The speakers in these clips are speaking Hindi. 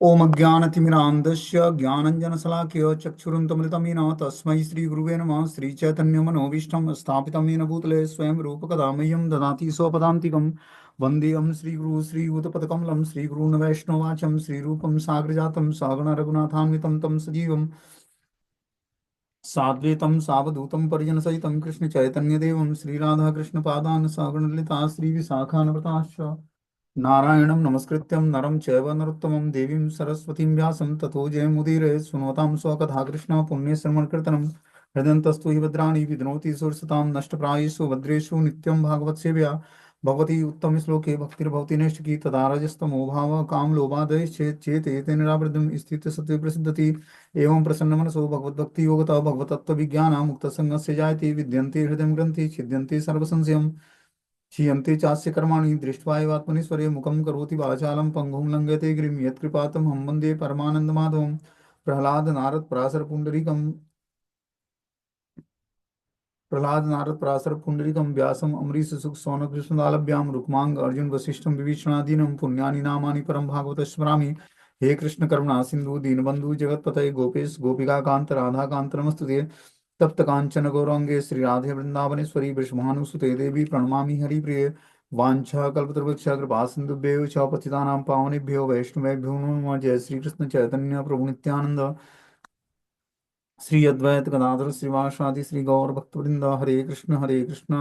ओम अज्ञानतिमिरान्धस्य ज्ञानञ्जनशलाकया चक्षुरुन्मिलितं तस्मै श्रीगुरुवे नमः। श्रीचैतन्यमनोभीष्टं स्थापितं येन भूतले स्वयं रूपकदा मह्यं ददाति स्वपदान्तिकं। वन्देऽहं श्रीगुरुं श्रीयुतपदकमलं श्रीगुरून् वैष्णवाचं श्रीरूपं साग्रजातं सहगण रघुनाथान्वितं तं सजीवं साद्वैतं सावधूतं परिजनसहितं कृष्णचैतन्यदेवं श्रीराधाकृष्णपादान् सहगण ललिता श्रीविशाखान्विताश्च नारायणं नमस्कृत्यं नरं चैव नरोत्तमं देवीं सरस्वतीं व्यासं ततो जयमुदीरये सुनोतां स्वकथा कृष्ण पुण्यश्रवणकीर्तनं हृदयन्तस्तु हि भद्राणि विध्नोति सुरसतां नष्टप्रायेषु भद्रेषु नित्यं भागवत सेव्या भगवती उत्तम श्लोके भक्तिर्भवति नैष्ठिकी तदा रजस्तमो भावः कामलोभादयश्चेत् चेत् निरावृतं स्थित सत्त्वे प्रसिद्धति एवं प्रसन्नमनसो भगवद्भक्ति योगतः भगवतत्त्वविज्ञानं मुक्तसङ्गस्य जायते विद्यन्ते हृदयं ग्रन्थि छिद्यन्ते सर्वसंशयम् क्षीयन्ते चास्य कर्माणि दृष्ट्वा एवात्मनीश्वरे मुखं करोति वाचालं पङ्गुं लङ्घयते गिरिं यत्कृपातमहं वन्दे परमानन्दमाधवं प्रह्लाद नारद पराशर पुण्डरीकं प्रह्लाद नारद पराशर पुण्डरीकं व्यासम् अम्बरीश सुख सौनक कृष्णदालभ्यां रुक्मांग अर्जुन वसिष्ठं विभीषणादीनं पुण्यानि नामानि परं भागवत स्मरामि। हे कृष्ण करुणा सिंधु दीनबंधु जगत्पतये गोपेश गोपिका कांत राधा कांत नमस्तुते। तप्त कांचन गौरांगे श्री राधे वृंदावनेश्वरी वृषभानुसुते देवी प्रणमामि हरिप्रिये। वाञ्छा कल्पतरुवृक्ष कृपा सिन्धुभ्यो च पतितानां पावनेभ्यो वैष्णवेभ्यो नमो नमः। जय श्री कृष्ण चैतन्य प्रभु नित्यानंद श्री अद्वैत गदाधर श्रीवासादि श्री गौर भक्तवृंद। हरे कृष्ण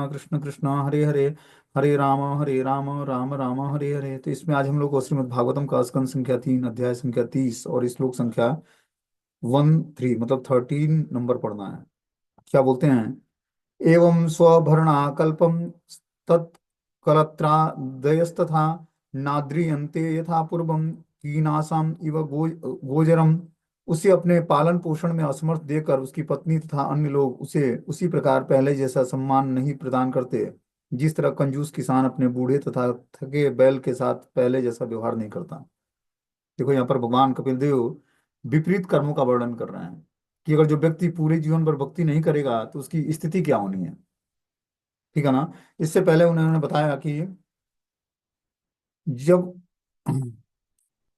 कृष्ण कृष्ण हरे हरे, हरे राम राम राम हरे हरे। तो इसमें आज हम लोग को श्रीमद् भागवतम का स्कंद संख्या 3 अध्याय संख्या 30 और श्लोक संख्या 13 मतलब 13 नंबर पढ़ना है। क्या बोलते हैं? एवं स्वभरणाकल्पं तत्कलत्रादयस्तथा नाद्रियन्ते यथा पूर्वं कीनासाम इव गोजरम। उसे अपने पालन पोषण में असमर्थ देकर उसकी पत्नी तथा अन्य लोग उसे उसी प्रकार पहले जैसा सम्मान नहीं प्रदान करते, जिस तरह कंजूस किसान अपने बूढ़े तथा थके बैल के साथ पहले जैसा व्यवहार नहीं करता। देखो यहाँ पर भगवान कपिल देव विपरीत कर्मों का वर्णन कर रहे हैं कि अगर जो व्यक्ति पूरे जीवन भर भक्ति नहीं करेगा तो उसकी स्थिति क्या होनी है। ठीक है ना? इससे पहले उन्होंने बताया कि जब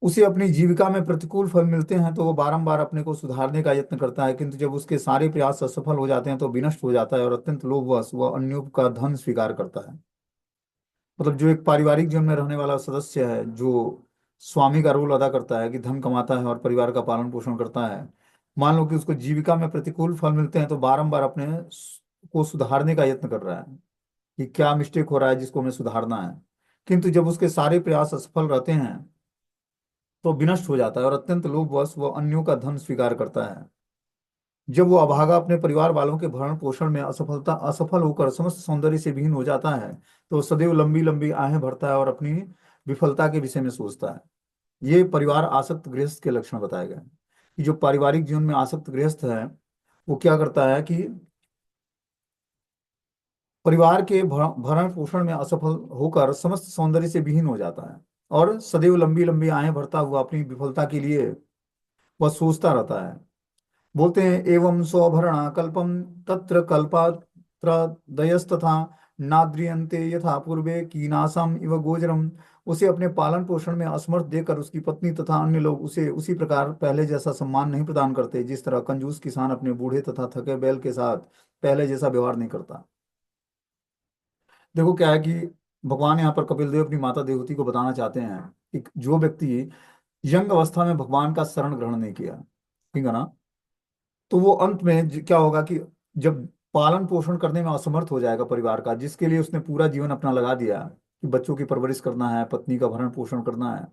उसे अपनी जीविका में प्रतिकूल फल मिलते हैं तो वो बारंबार अपने को सुधारने का यत्न करता है, किंतु जब उसके सारे प्रयास असफल हो जाते हैं तो विनष्ट हो जाता है और अत्यंत लोभवश वह अन्यों का धन स्वीकार करता है। मतलब जो एक पारिवारिक जीवन में रहने वाला सदस्य है, जो स्वामी का रोल अदा करता है कि धन कमाता है और परिवार का पालन पोषण करता है, मान लो कि उसको जीविका में प्रतिकूल फल मिलते हैं तो बारंबार अपने को सुधारने का यत्न कर रहा है कि क्या मिस्टेक हो रहा है जिसको हमें सुधारना है। किंतु जब उसके सारे प्रयास असफल रहते हैं तो विनष्ट हो जाता है और अत्यंत लोभवश वह अन्यों का धन स्वीकार करता है। जब वो अभागा अपने परिवार वालों के भरण पोषण में असफल होकर समस्त सौंदर्य से विहीन हो जाता है तो सदैव लंबी लंबी आहें भरता है और अपनी विफलता के विषय में सोचता है। ये परिवार आसक्त गृहस्थ के लक्षण बताए गए हैं कि जो पारिवारिक जीवन में आसक्त गृहस्थ है वो क्या करता है कि परिवार के भरण पोषण में असफल होकर समस्त सौंदर्य से विहीन हो जाता है और सदैव लंबी लंबी आहें भरता हुआ अपनी विफलता के लिए वह सोचता रहता है। बोलते हैं एवं स्वभरणा कल्पम तत्र कल्पात्रदयस्तथा नाद्रियन्ते यथा पूर्वे कीनासम इव गोचरम। उसे अपने पालन पोषण में असमर्थ देकर उसकी पत्नी तथा अन्य लोग उसे उसी प्रकार पहले जैसा सम्मान नहीं प्रदान करते, जिस तरह कंजूस किसान अपने बूढ़े तथा थके बैल के साथ पहले जैसा व्यवहार नहीं करता। देखो क्या है कि भगवान यहाँ पर कपिल देव अपनी माता देवहूति को बताना चाहते हैं कि जो व्यक्ति यंग अवस्था में भगवान का शरण ग्रहण नहीं किया, ठीक है ना, तो वो अंत में क्या होगा कि जब पालन पोषण करने में असमर्थ हो जाएगा परिवार का, जिसके लिए उसने पूरा जीवन अपना लगा दिया कि बच्चों की परवरिश करना है, पत्नी का भरण पोषण करना है,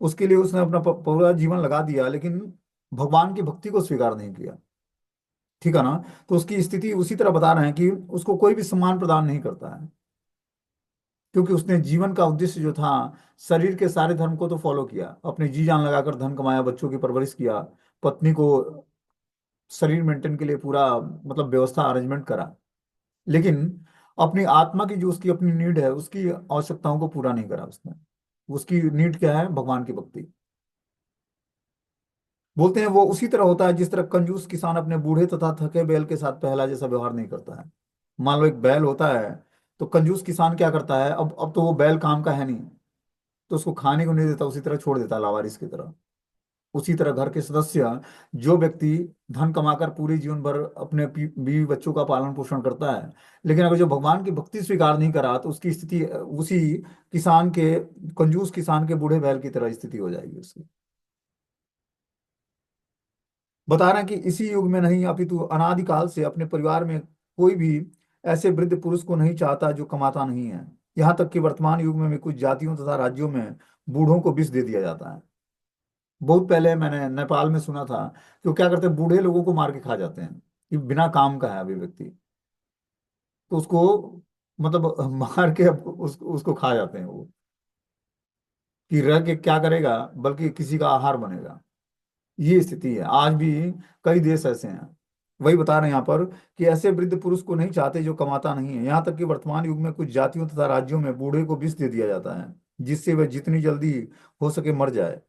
उसके लिए उसने अपना पूरा जीवन लगा दिया, लेकिन भगवान की भक्ति को स्वीकार नहीं किया। ठीक है ना? तो उसकी स्थिति उसी तरह बता रहे हैं कि उसको कोई भी सम्मान प्रदान नहीं करता है, क्योंकि उसने जीवन का उद्देश्य जो था शरीर के सारे धर्म को तो फॉलो किया, अपने जी जान लगाकर धन कमाया, बच्चों की परवरिश किया, पत्नी को शरीर मेंटेन के लिए पूरा मतलब व्यवस्था अरेंजमेंट करा, लेकिन अपनी आत्मा की जो उसकी अपनी नीड है उसकी आवश्यकताओं को पूरा नहीं करा उसने। उसकी नीड क्या है? भगवान की भक्ति। बोलते हैं वो उसी तरह होता है जिस तरह कंजूस किसान अपने बूढ़े तथा थके बैल के साथ पहला जैसा व्यवहार नहीं करता है। मान लो एक बैल होता है, तो कंजूस किसान क्या करता है, अब तो वो बैल काम का है नहीं, तो उसको खाने को नहीं देता, उसी तरह छोड़ देता है लावारिस की तरह। उसी तरह घर के सदस्य, जो व्यक्ति धन कमाकर पूरे जीवन भर अपने बीवी बच्चों का पालन पोषण करता है, लेकिन अगर जो भगवान की भक्ति स्वीकार नहीं करा तो उसकी स्थिति उसी किसान के, कंजूस किसान के बूढ़े बैल की तरह स्थिति हो जाएगी उसकी। बता रहे हैं कि इसी युग में नहीं अपितु अनादिकाल से अपने परिवार में कोई भी ऐसे वृद्ध पुरुष को नहीं चाहता जो कमाता नहीं है। यहाँ तक कि वर्तमान युग में भी कुछ जातियों तथा राज्यों में बूढ़ों को विष दे दिया जाता है। बहुत पहले मैंने नेपाल में सुना था कि वो क्या करते हैं, बूढ़े लोगों को मार के खा जाते हैं कि बिना काम का है अभी व्यक्ति, तो उसको मतलब मार के अब उसको खा जाते हैं वो, कि रह के क्या करेगा, बल्कि किसी का आहार बनेगा। ये स्थिति है आज भी। कई देश ऐसे हैं। वही बता रहे हैं यहाँ पर कि ऐसे वृद्ध पुरुष को नहीं चाहते जो कमाता नहीं है। यहाँ तक कि वर्तमान युग में कुछ जातियों तथा राज्यों में बूढ़े को विष दे दिया जाता है जिससे वह जितनी जल्दी हो सके मर जाए।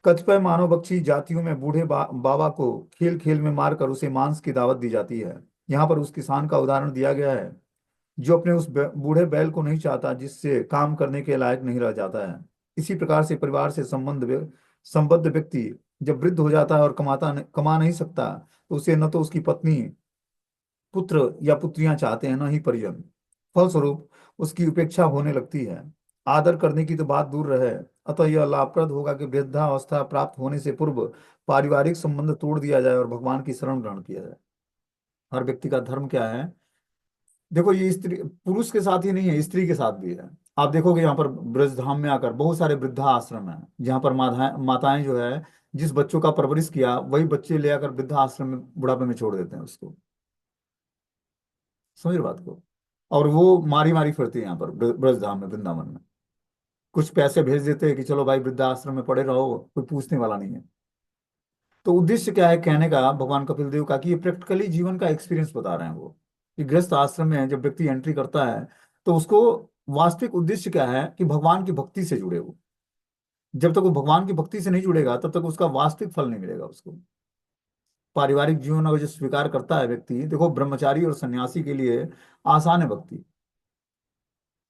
कतिपय मानवभक्षी जातियों में बूढ़े बाबा को खेल खेल में मारकर उसे मांस की दावत दी जाती है। यहाँ पर उस किसान का उदाहरण दिया गया है जो अपने उस बूढ़े बैल को नहीं चाहता जिससे काम करने के लायक नहीं रह जाता है। इसी प्रकार से परिवार से संबद्ध व्यक्ति जब वृद्ध हो जाता है और कमा नहीं सकता तो उसे न तो उसकी पत्नी, पुत्र या पुत्रियां चाहते हैं, न ही परिजन। फलस्वरूप उसकी उपेक्षा होने लगती है। आदर करने की तो बात दूर रहे। अतः यह लाभप्रद होगा कि वृद्धावस्था प्राप्त होने से पूर्व पारिवारिक संबंध तोड़ दिया जाए और भगवान की शरण ग्रहण किया जाए। हर व्यक्ति का धर्म क्या है? देखो, ये स्त्री पुरुष के साथ ही नहीं है, स्त्री के साथ भी है। आप देखोगे यहाँ पर ब्रजधाम में आकर बहुत सारे वृद्धा आश्रम है जहाँ पर माताएं जो है जिस बच्चों का परवरिश किया वही बच्चे ले आकर वृद्धा आश्रम में बुढ़ापे में छोड़ देते हैं उसको। समझ रहे बात को? और वो मारी मारी फिरती है यहाँ पर ब्रजधाम में, वृंदावन में। कुछ पैसे भेज देते हैं कि चलो भाई वृद्धा आश्रम में पड़े रहो, कोई पूछने वाला नहीं है। तो उद्देश्य क्या है कहने का भगवान कपिल देव का, कि ये प्रैक्टिकली जीवन का एक्सपीरियंस बता रहे हैं वो, कि गृहस्थ आश्रम में जब व्यक्ति एंट्री करता है तो उसको वास्तविक उद्देश्य क्या है कि भगवान की भक्ति से जुड़े वो। जब तक वो भगवान की भक्ति से नहीं जुड़ेगा तब तक उसका वास्तविक फल नहीं मिलेगा उसको। पारिवारिक जीवन अगर जो स्वीकार करता है व्यक्ति, देखो ब्रह्मचारी और सन्यासी के लिए आसान है भक्ति,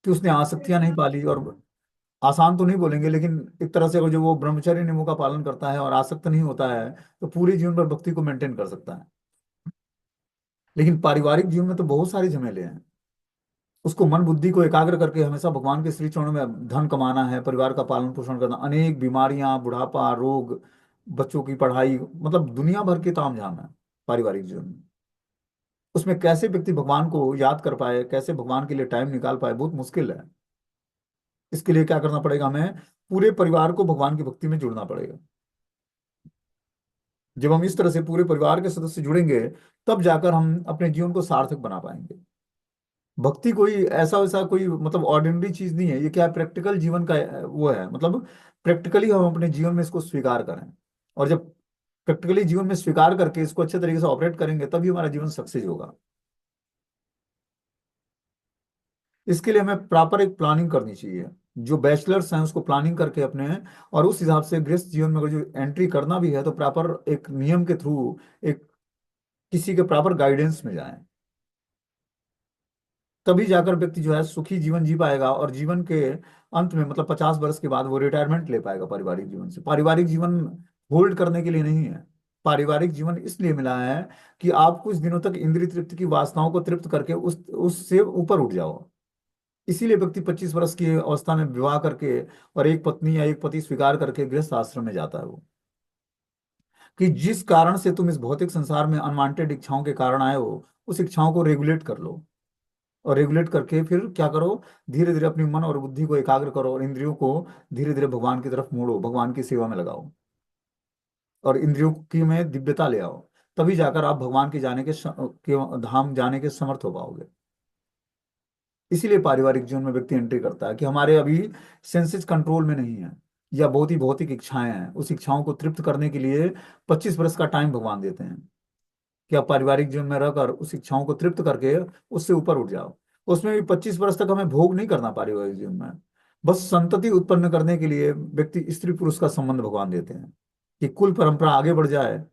कि उसने आसक्तियां नहीं पाली। और आसान तो नहीं बोलेंगे, लेकिन एक तरह से अगर जो वो ब्रह्मचर्य नियमों का पालन करता है और आसक्त नहीं होता है तो पूरे जीवन भर भक्ति को मेंटेन कर सकता है। लेकिन पारिवारिक जीवन में तो बहुत सारे झमेले हैं। उसको मन बुद्धि को एकाग्र करके हमेशा भगवान के श्री चरणों में धन कमाना है, परिवार का पालन पोषण करना, अनेक बीमारियां, बुढ़ापा, रोग, बच्चों की पढ़ाई, मतलब दुनिया भर के तामझाम है पारिवारिक जीवन में। उसमें कैसे व्यक्ति भगवान को याद कर पाए, कैसे भगवान के लिए टाइम निकाल पाए, बहुत मुश्किल है। इसके लिए क्या करना पड़ेगा हमें? पूरे परिवार को भगवान की भक्ति में जुड़ना पड़ेगा। जब हम इस तरह से पूरे परिवार के सदस्य जुड़ेंगे तब जाकर हम अपने जीवन को सार्थक बना पाएंगे। भक्ति कोई ऐसा वैसा कोई मतलब ऑर्डिनरी चीज नहीं है, ये क्या है, प्रैक्टिकल जीवन का वो है। मतलब प्रैक्टिकली हम अपने जीवन में इसको स्वीकार करें, और जब प्रैक्टिकली जीवन में स्वीकार करके इसको अच्छे तरीके से ऑपरेट करेंगे तभी हमारा जीवन सक्सेस होगा। इसके लिए हमें प्रॉपर एक प्लानिंग करनी चाहिए। जो बैचलर्स हैं उसको प्लानिंग करके अपने, और उस हिसाब से गृहस्थ जीवन में अगर जो एंट्री करना भी है तो प्रॉपर एक नियम के थ्रू, एक किसी के प्रॉपर गाइडेंस में जाएं। तभी जाकर व्यक्ति जो है सुखी जीवन जी पाएगा, और जीवन के अंत में मतलब 50 वर्ष के बाद वो रिटायरमेंट ले पाएगा पारिवारिक जीवन से। पारिवारिक जीवन होल्ड करने के लिए नहीं है। पारिवारिक जीवन इसलिए मिला है कि आप कुछ दिनों तक इंद्रिय तृप्ति की वासनाओं को तृप्त करके उस उससे ऊपर उठ जाओ। इसीलिए व्यक्ति 25 वर्ष की अवस्था में विवाह करके और एक पत्नी या एक पति स्वीकार करके गृहस्थ आश्रम में जाता है वो, कि जिस कारण से तुम इस भौतिक संसार में अनवांटेड इच्छाओं के कारण आए हो उस इच्छाओं को रेगुलेट कर लो। और रेगुलेट करके फिर क्या करो, धीरे धीरे अपनी मन और बुद्धि को एकाग्र करो और इंद्रियों को धीरे धीरे भगवान की तरफ मोड़ो, भगवान की सेवा में लगाओ, और इंद्रियों की में दिव्यता ले आओ। तभी जाकर आप भगवान के के धाम जाने के समर्थ हो पाओगे। इसीलिए पारिवारिक जीवन में व्यक्ति एंट्री करता है कि हमारे अभी सेंसेस कंट्रोल में नहीं है, या बहुत ही भौतिक इच्छाएं हैं। उस इच्छाओं को तृप्त करने के लिए 25 वर्ष का टाइम भगवान देते हैं कि आप पारिवारिक जीवन में रहकर उस इच्छाओं को तृप्त करके उससे ऊपर उठ जाओ। उसमें भी 25 वर्ष तक हमें भोग नहीं करना पारिवारिक जीवन में। बस संतति उत्पन्न करने के लिए व्यक्ति स्त्री पुरुष का संबंध भगवान देते हैं कि कुल परंपरा आगे बढ़ जाए,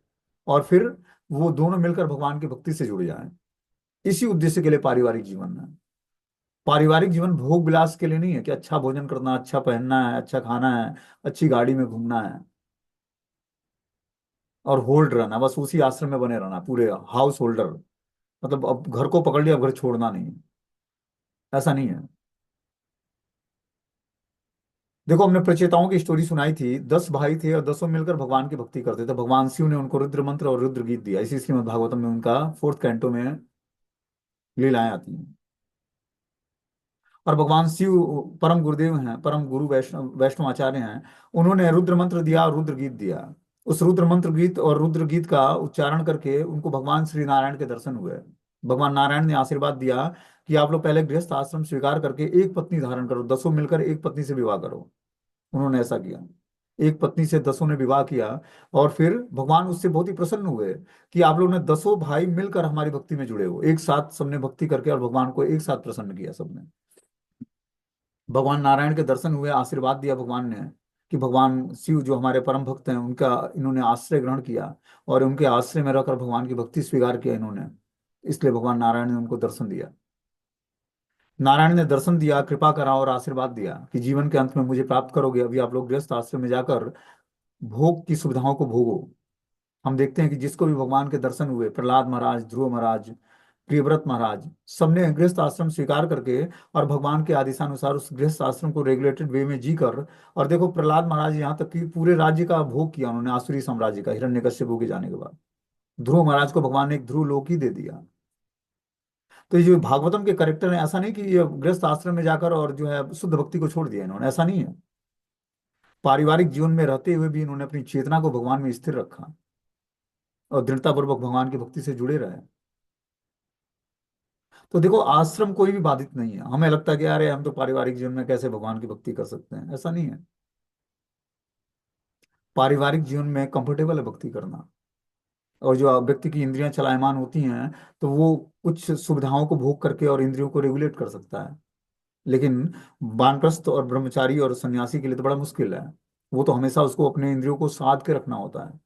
और फिर वो दोनों मिलकर भगवान की भक्ति से जुड़ जाएं। इसी उद्देश्य के लिए पारिवारिक जीवन है। पारिवारिक जीवन भोग विलास के लिए नहीं है कि अच्छा भोजन करना, अच्छा पहनना है, अच्छा खाना है, अच्छी गाड़ी में घूमना है। और होल्ड रहना, बस उसी आश्रम में बने रहना, पूरे हाउस होल्डर। मतलब अब घर को पकड़ लिया, अब घर छोड़ना नहीं है, ऐसा नहीं है। देखो, हमने प्रचेताओं की स्टोरी सुनाई थी, 10 भाई थे और 10 मिलकर भगवान की भक्ति करते थे। भगवान शिव ने उनको रुद्र मंत्र और रुद्र गीत दिया, इसी श्रीमद् भागवतम में उनका 4th कैंटो में लीलाएं आती हैं। और भगवान शिव परम गुरुदेव हैं, परम गुरु वैष्णव वैष्णव आचार्य हैं। उन्होंने रुद्र मंत्र दिया और रुद्र गीत दिया। उस रुद्र मंत्र गीत और रुद्र गीत का उच्चारण करके उनको भगवान श्री नारायण के दर्शन हुए। भगवान नारायण ने आशीर्वाद दिया कि आप लोग पहले गृहस्थ आश्रम स्वीकार करके एक पत्नी धारण करो, 10 मिलकर एक पत्नी से विवाह करो। उन्होंने ऐसा किया, एक पत्नी से 10 ने विवाह किया। और फिर भगवान उससे बहुत ही प्रसन्न हुए कि आप लोगों ने 10 भाई मिलकर हमारी भक्ति में जुड़े हो, एक साथ सबने भक्ति करके और भगवान को एक साथ प्रसन्न किया सबने। भगवान नारायण के दर्शन हुए, आशीर्वाद दिया भगवान ने कि भगवान शिव जो हमारे परम भक्त हैं, उनका इन्होंने आश्रय ग्रहण किया और उनके आश्रय में रहकर भगवान की भक्ति स्वीकार किया इन्होंने। इसलिए भगवान नारायण ने उनको दर्शन दिया। नारायण ने दर्शन दिया, कृपा करा और आशीर्वाद दिया कि जीवन के अंत में मुझे प्राप्त करोगे, अभी आप लोग गृहस्थ आश्रम में जाकर भोग की सुविधाओं को भोगो। हम देखते हैं कि जिसको भी भगवान के दर्शन हुए, प्रहलाद महाराज, ध्रुव महाराज, प्रियव्रत महाराज, सबने गृहस्थ आश्रम स्वीकार करके और भगवान के आदेशानुसार उस गृहस्थ आश्रम को रेगुलेटेड वे में जी कर। और देखो, प्रहलाद महाराज यहाँ तक कि पूरे राज्य का भोग किया उन्होंने, आसुरी साम्राज्य का, हिरण्यकश्यप के जाने के बाद। ध्रुव महाराज को भगवान ने एक ध्रुव लोक ही दे दिया। तो ये जो भागवतम के करेक्टर हैं, ऐसा नहीं कि ये गृहस्थ आश्रम में जाकर और जो है शुद्ध भक्ति को छोड़ दिया इन्होंने, ऐसा नहीं है। पारिवारिक जीवन में रहते हुए भी इन्होंने अपनी चेतना को भगवान में स्थिर रखा और दृढ़तापूर्वक भगवान की भक्ति से जुड़े रहे। तो देखो, आश्रम कोई भी बाधित नहीं है। हमें लगता है कि अरे हम तो पारिवारिक जीवन में कैसे भगवान की भक्ति कर सकते हैं, ऐसा नहीं है। पारिवारिक जीवन में कंफर्टेबल है भक्ति करना। और जो व्यक्ति की इंद्रियां चलायमान होती हैं, तो वो कुछ सुविधाओं को भोग करके और इंद्रियों को रेगुलेट कर सकता है। लेकिन वानप्रस्थ और ब्रह्मचारी और सन्यासी के लिए तो बड़ा मुश्किल है। वो तो हमेशा उसको अपने इंद्रियों को साध के रखना होता है।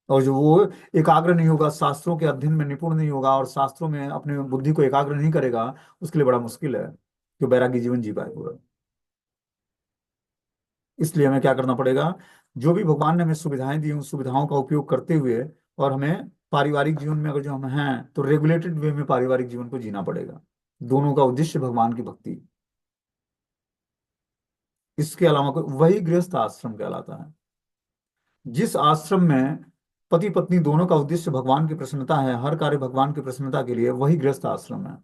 और जो वो एकाग्र नहीं होगा, शास्त्रों के अध्ययन में निपुण नहीं होगा और शास्त्रों में अपने बुद्धि को एकाग्र नहीं करेगा, उसके लिए बड़ा मुश्किल है कि वैरागी जीवन जी पाए पूरा। इसलिए हमें क्या करना पड़ेगा, जो भी भगवान ने हमें सुविधाएं दी, उन सुविधाओं का उपयोग करते हुए, और हमें पारिवारिक जीवन में अगर जो हम हैं तो रेगुलेटेड वे में पारिवारिक जीवन को जीना पड़ेगा। दोनों का उद्देश्य भगवान की भक्ति। इसके अलावा वही गृहस्थ आश्रम कहलाता है। जिस आश्रम में पति पत्नी दोनों का उद्देश्य भगवान की प्रसन्नता है, हर कार्य भगवान की प्रसन्नता के लिए, वही गृहस्थ आश्रम है।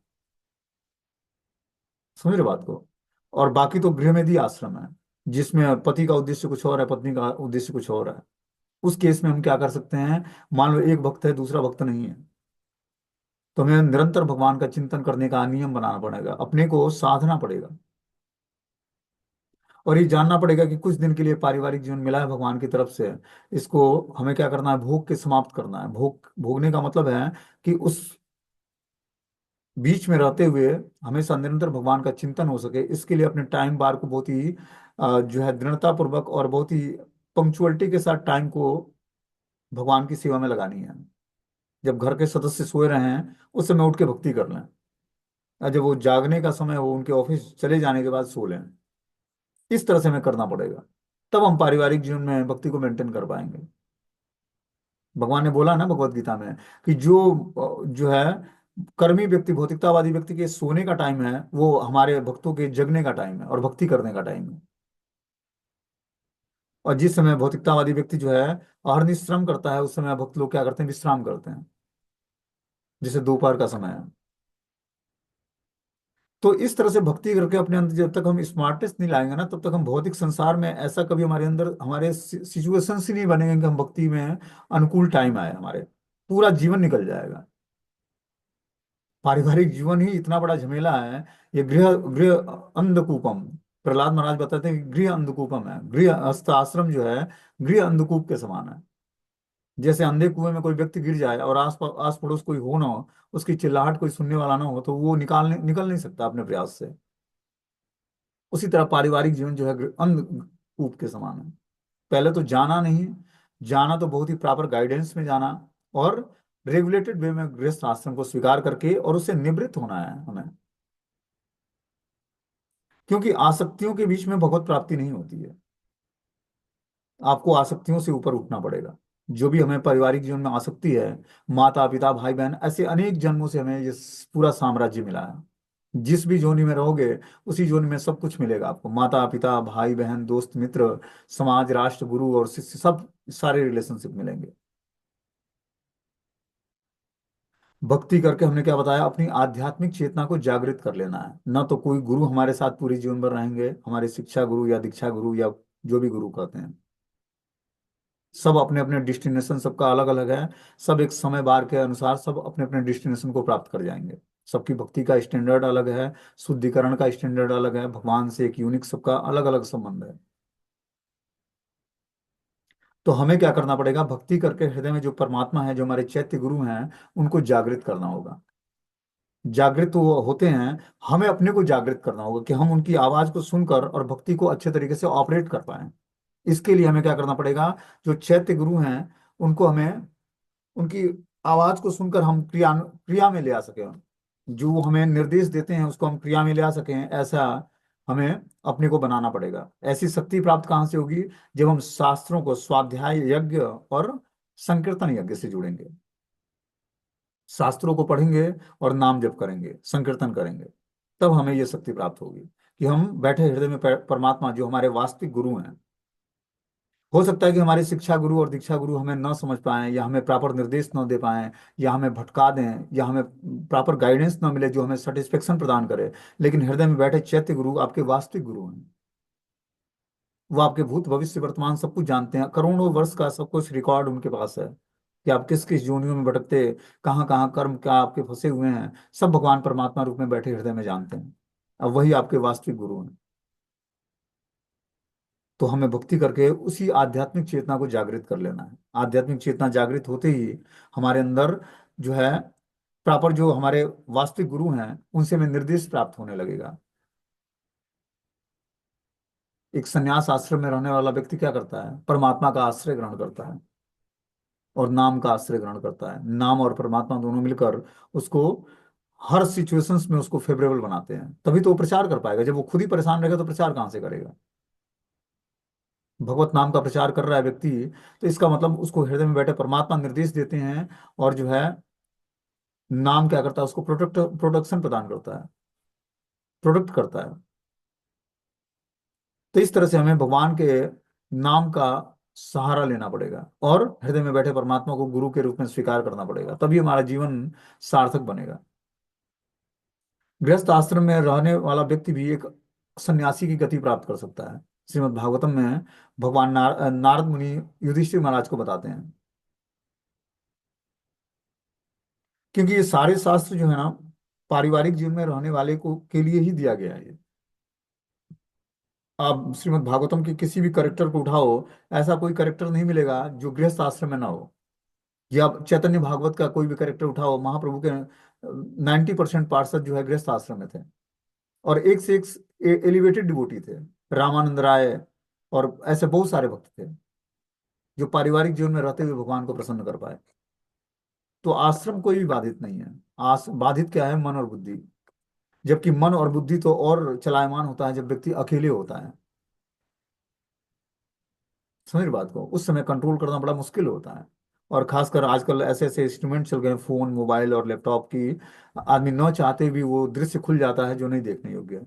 समझ रहे बात को। और बाकी तो गृहमेधी आश्रम है, जिसमें पति का उद्देश्य कुछ और है, पत्नी का उद्देश्य कुछ और है। उस केस में हम क्या कर सकते हैं, मान लो एक भक्त है दूसरा भक्त नहीं है, तो हमें निरंतर भगवान का चिंतन करने का नियम बनाना पड़ेगा, अपने को साधना पड़ेगा। और ये जानना पड़ेगा कि कुछ दिन के लिए पारिवारिक जीवन मिला है भगवान की तरफ से, इसको हमें क्या करना है, भोग के समाप्त करना है। भोगने का मतलब है कि उस बीच में रहते हुए हमेशा निरंतर भगवान का चिंतन हो सके, इसके लिए अपने टाइम बार को बहुत ही जो है दृढ़ता पूर्वक और बहुत ही पंक्चुअलिटी के साथ टाइम को भगवान की सेवा में लगानी है। जब घर के सदस्य सोए रहे हैं उस समय उठ के भक्ति कर लें, और जब वो जागने का समय हो, उनके ऑफिस चले जाने के बाद सो लें। इस तरह से हमें करना पड़ेगा, तब हम पारिवारिक जीवन में भक्ति को मेंटेन कर पाएंगे। भगवान ने बोला ना भगवत गीता में कि जो है कर्मी व्यक्ति, भौतिकतावादी व्यक्ति के सोने का टाइम है, वो हमारे भक्तों के जगने का टाइम है और भक्ति करने का टाइम है। और जिस समय भौतिकतावादी व्यक्ति जो है अहर्निश श्रम करता है, उस समय भक्त लोग क्या करते हैं, विश्राम करते हैं, जैसे दोपहर का समय है। तो इस तरह से भक्ति करके अपने अंदर जब तक हम स्मार्टनेस नहीं लाएंगे ना, तब तक हम भौतिक संसार में ऐसा कभी हमारे अंदर हमारे सिचुएशंस ही नहीं बनेंगे कि हम भक्ति में अनुकूल टाइम आए हमारे। पूरा जीवन निकल जाएगा। पारिवारिक जीवन ही इतना बड़ा झमेला है। ये गृह गृह अंधकूपम, प्रहलाद महाराज बताते हैं कि गृह अंधकूपम है, गृह अस्थ आश्रम जो है गृह अंधकूप के समान है। जैसे अंधे कुएं में कोई व्यक्ति गिर जाए और आस पड़ोस कोई हो ना हो, उसकी चिल्लाहट कोई सुनने वाला ना हो, तो वो निकल नहीं सकता अपने प्रयास से। उसी तरह पारिवारिक जीवन जो है अंधकूप के समान है। पहले तो जाना नहीं, जाना तो बहुत ही प्रॉपर गाइडेंस में जाना, और रेगुलेटेड वे में गृहस्थ आश्रम को स्वीकार करके और उससे निवृत्त होना है हमें। क्योंकि आसक्तियों के बीच में भगवत प्राप्ति नहीं होती है, आपको आसक्तियों से ऊपर उठना पड़ेगा। जो भी हमें पारिवारिक जीवन में आसक्ति है, माता पिता भाई बहन, ऐसे अनेक जन्मों से हमें ये पूरा साम्राज्य मिला है। जिस भी जोनी में रहोगे उसी जोनी में सब कुछ मिलेगा आपको, माता पिता भाई बहन दोस्त मित्र, समाज राष्ट्र गुरु और शिष्य, सब सारे रिलेशनशिप मिलेंगे। भक्ति करके हमने क्या बताया, अपनी आध्यात्मिक चेतना को जागृत कर लेना है। ना तो कोई गुरु हमारे साथ पूरी जीवन भर रहेंगे, हमारे शिक्षा गुरु या दीक्षा गुरु या जो भी गुरु कहते हैं, सब अपने अपने डेस्टिनेशन सबका अलग अलग है। सब एक समय बार के अनुसार सब अपने अपने डेस्टिनेशन को प्राप्त कर जाएंगे। सबकी भक्ति का स्टैंडर्ड अलग है, शुद्धिकरण का स्टैंडर्ड अलग है, भगवान से एक यूनिक सबका अलग अलग संबंध है। तो हमें क्या करना पड़ेगा, भक्ति करके हृदय में जो परमात्मा है, जो हमारे चैत्य गुरु हैं, उनको जागृत करना होगा। जागृत तो वो होते हैं, हमें अपने को जागृत करना होगा कि हम उनकी आवाज को सुनकर और भक्ति को अच्छे तरीके से ऑपरेट कर पाए। इसके लिए हमें क्या करना पड़ेगा, जो चैत्य गुरु हैं उनको हमें, उनकी आवाज को सुनकर हम क्रिया में ले आ सके। जो वो हमें निर्देश देते हैं उसको हम क्रिया में ले आ सकें, ऐसा हमें अपने को बनाना पड़ेगा। ऐसी शक्ति प्राप्त कहाँ से होगी, जब हम शास्त्रों को स्वाध्याय यज्ञ और संकीर्तन यज्ञ से जुड़ेंगे। शास्त्रों को पढ़ेंगे और नाम जप करेंगे, संकीर्तन करेंगे, तब हमें ये शक्ति प्राप्त होगी कि हम बैठे हृदय में परमात्मा जो हमारे वास्तविक गुरु हैं। हो सकता है कि हमारे शिक्षा गुरु और दीक्षा गुरु हमें न समझ पाए, या हमें प्रॉपर निर्देश न दे पाए, या हमें भटका दें, या हमें प्रॉपर गाइडेंस न मिले जो हमें सेटिस्फेक्शन प्रदान करे। लेकिन हृदय में बैठे चैत्य गुरु आपके वास्तविक गुरु हैं। वो आपके भूत भविष्य वर्तमान सब कुछ जानते हैं, करोड़ों वर्ष का सब कुछ रिकॉर्ड उनके पास है कि आप किस किस योनियों में भटकते, कहाँ कहाँ कर्म क्या आपके फंसे हुए हैं, सब भगवान परमात्मा रूप में बैठे हृदय में जानते हैं। अब वही आपके वास्तविक गुरु हैं। तो हमें भक्ति करके उसी आध्यात्मिक चेतना को जागृत कर लेना है। आध्यात्मिक चेतना जागृत होते ही हमारे अंदर जो है प्रॉपर जो हमारे वास्तविक गुरु हैं उनसे हमें निर्देश प्राप्त होने लगेगा। एक संन्यास आश्रम में रहने वाला व्यक्ति क्या करता है, परमात्मा का आश्रय ग्रहण करता है और नाम का आश्रय ग्रहण करता है। नाम और परमात्मा दोनों मिलकर उसको हर सिचुएशंस में उसको फेवरेबल बनाते हैं, तभी तो वो प्रचार कर पाएगा। जब वो खुद ही परेशान रहेगा तो प्रचार कहाँ से करेगा। भगवत नाम का प्रचार कर रहा है व्यक्ति, तो इसका मतलब उसको हृदय में बैठे परमात्मा निर्देश देते हैं, और जो है नाम क्या करता है, उसको प्रोडक्शन प्रदान करता है, प्रोडक्ट करता है। तो इस तरह से हमें भगवान के नाम का सहारा लेना पड़ेगा और हृदय में बैठे परमात्मा को गुरु के रूप में स्वीकार करना पड़ेगा, तभी हमारा जीवन सार्थक बनेगा। गृहस्थ आश्रम में रहने वाला व्यक्ति भी एक सन्यासी की गति प्राप्त कर सकता है। श्रीमद् भागवतम में भगवान नारद मुनि युधिष्ठिर महाराज को बताते हैं, क्योंकि ये सारे शास्त्र जो है ना, पारिवारिक जीवन में रहने वाले को के लिए ही दिया गया है ये। आप श्रीमद् भागवतम के किसी भी करेक्टर को उठाओ, ऐसा कोई करेक्टर नहीं मिलेगा जो गृहस्थ आश्रम में ना हो। या आप चैतन्य भागवत का कोई भी करेक्टर उठाओ, महाप्रभु के 90% पार्षद जो है गृहस्थ आश्रम में थे, और एक से एक एलिवेटेड डिवोटी थे। रामानंद राय और ऐसे बहुत सारे भक्त थे जो पारिवारिक जीवन में रहते हुए भगवान को प्रसन्न कर पाए। तो आश्रम कोई भी बाधित नहीं है। बाधित क्या है, मन और बुद्धि। जबकि मन और बुद्धि तो और चलायमान होता है जब व्यक्ति अकेले होता है। समझ रहे बात को, उस समय कंट्रोल करना बड़ा मुश्किल होता है। और खासकर आजकल ऐसे ऐसे इंस्ट्रूमेंट चल गए हैं, फोन मोबाइल और लैपटॉप की, आदमी न चाहते भी वो दृश्य खुल जाता है जो नहीं देखने योग्य है।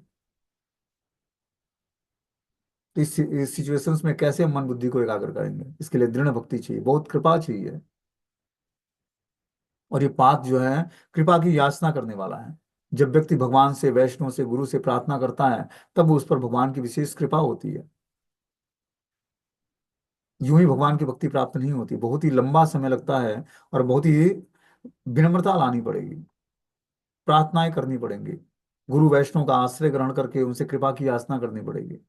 तो इस सिचुएशंस में कैसे हम मन बुद्धि को एकाग्र करेंगे, इसके लिए दृढ़ भक्ति चाहिए, बहुत कृपा चाहिए। और ये पाठ जो है कृपा की याचना करने वाला है। जब व्यक्ति भगवान से, वैष्णव से, गुरु से प्रार्थना करता है, तब उस पर भगवान की विशेष कृपा होती है। यूं ही भगवान की भक्ति प्राप्त नहीं होती, बहुत ही लंबा समय लगता है, और बहुत ही विनम्रता लानी पड़ेगी, प्रार्थनाएं करनी पड़ेंगी, गुरु वैष्णव का आश्रय ग्रहण करके उनसे कृपा की याचना करनी पड़ेगी।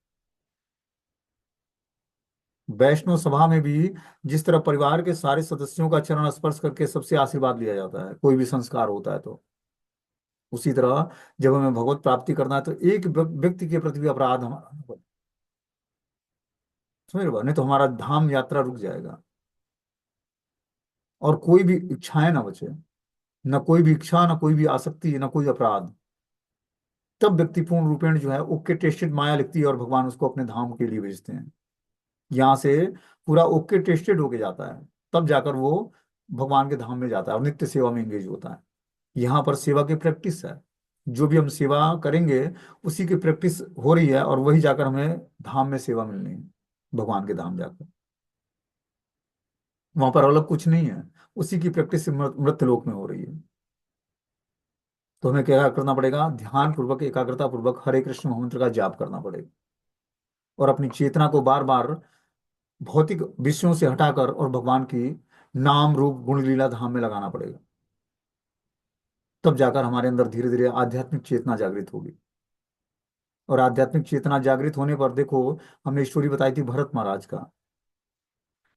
वैष्णव सभा में भी जिस तरह परिवार के सारे सदस्यों का चरण स्पर्श करके सबसे आशीर्वाद लिया जाता है, कोई भी संस्कार होता है, तो उसी तरह जब हमें भगवत प्राप्ति करना है तो एक व्यक्ति के प्रति भी अपराध हमारा, समझ रहे हो? नहीं तो हमारा धाम यात्रा रुक जाएगा और कोई भी इच्छाएं ना बचे, न कोई भी इच्छा, न कोई भी आसक्ति, न कोई अपराध। तब व्यक्ति पूर्ण रूपेण जो है ओके टेस्टेड माया लिखती है और भगवान उसको अपने धाम के लिए भेजते हैं। यहाँ से पूरा ओके टेस्टेड होके जाता है। तब जाकर वो भगवान के धाम में जाता है और नित्य सेवा में एंगेज होता है। यहाँ पर सेवा की प्रैक्टिस है। जो भी हम सेवा करेंगे उसी की प्रैक्टिस हो रही है, और वही जाकर हमें धाम में सेवा मिलनी है, भगवान के धाम जाकर। वहां पर अलग कुछ नहीं है, उसी की प्रैक्टिस मृत्यु लोक में हो रही है। तो हमें क्या करना पड़ेगा? ध्यान पूर्वक, एकाग्रता पूर्वक हरे कृष्ण मंत्र का जाप करना पड़ेगा, और अपनी चेतना को बार बार भौतिक विषयों से हटाकर और भगवान की नाम रूप गुण लीला धाम में लगाना पड़ेगा। तब जाकर हमारे अंदर धीरे धीरे आध्यात्मिक चेतना जागृत होगी। और आध्यात्मिक चेतना जागृत होने पर देखो, हमने स्टोरी बताई थी भरत महाराज का,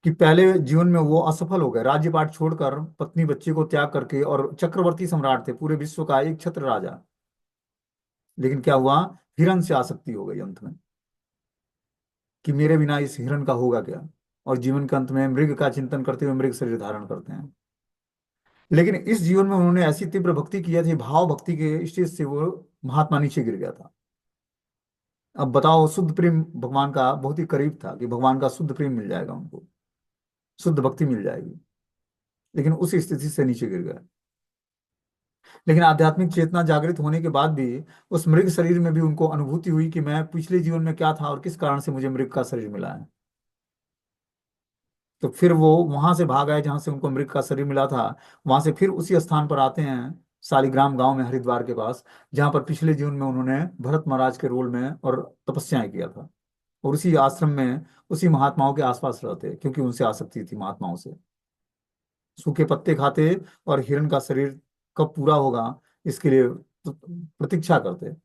कि पहले जीवन में वो असफल हो गए, राज्यपाट छोड़कर पत्नी बच्चे को त्याग करके, और चक्रवर्ती सम्राट थे पूरे विश्व का, एक छत्र राजा। लेकिन क्या हुआ? हिरण से आसक्ति हो गई अंत में, कि मेरे बिना इस हिरण का होगा क्या। और जीवन के अंत में मृग का चिंतन करते हुए मृग शरीर धारण करते हैं। लेकिन इस जीवन में उन्होंने ऐसी तीव्र भक्ति किया थी, भाव भक्ति के स्टेज से वो महात्मा नीचे गिर गया था। अब बताओ, शुद्ध प्रेम भगवान का बहुत ही करीब था, कि भगवान का शुद्ध प्रेम मिल जाएगा उनको, शुद्ध भक्ति मिल जाएगी, लेकिन उस स्थिति से नीचे गिर गया। लेकिन आध्यात्मिक चेतना जागृत होने के बाद भी उस मृग शरीर में भी उनको अनुभूति हुई कि मैं पिछले जीवन में क्या था और किस कारण से मुझे मृग का शरीर मिला है। तो फिर वो वहां से भाग आए जहां से उनको मृग का शरीर मिला था। वहां से फिर उसी स्थान पर आते हैं, शालिग्राम गांव में हरिद्वार के पास, जहां पर पिछले जीवन में उन्होंने भरत महाराज के रोल में और तपस्याएं किया था। और उसी आश्रम में उसी महात्माओं के आसपास रहते, क्योंकि उनसे आसक्ति थी महात्माओं से। सूखे पत्ते खाते और हिरण का शरीर कब पूरा होगा इसके लिए प्रतीक्षा करते,